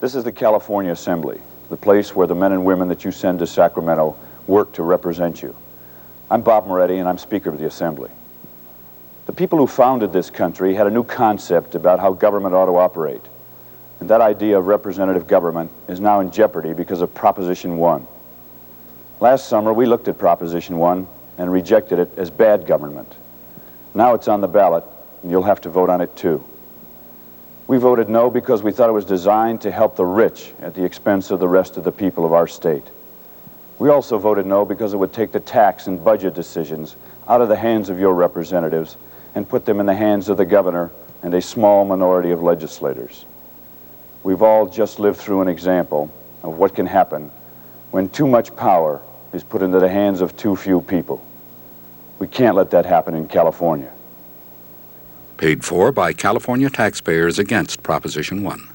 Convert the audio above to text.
This is the California Assembly, the place where the men and women that you send to Sacramento work to represent you. I'm Bob Moretti, and I'm Speaker of the Assembly. The people who founded this country had a new concept about how government ought to operate. And that idea of representative government is now in jeopardy because of Proposition 1. Last summer, we looked at Proposition 1 and rejected it as bad government. Now it's on the ballot, and you'll have to vote on it too. We voted no because we thought it was designed to help the rich at the expense of the rest of the people of our state. We also voted no because it would take the tax and budget decisions out of the hands of your representatives and put them in the hands of the governor and a small minority of legislators. We've all just lived through an example of what can happen when too much power is put into the hands of too few people. We can't let that happen in California. Paid for by California taxpayers against Proposition 1.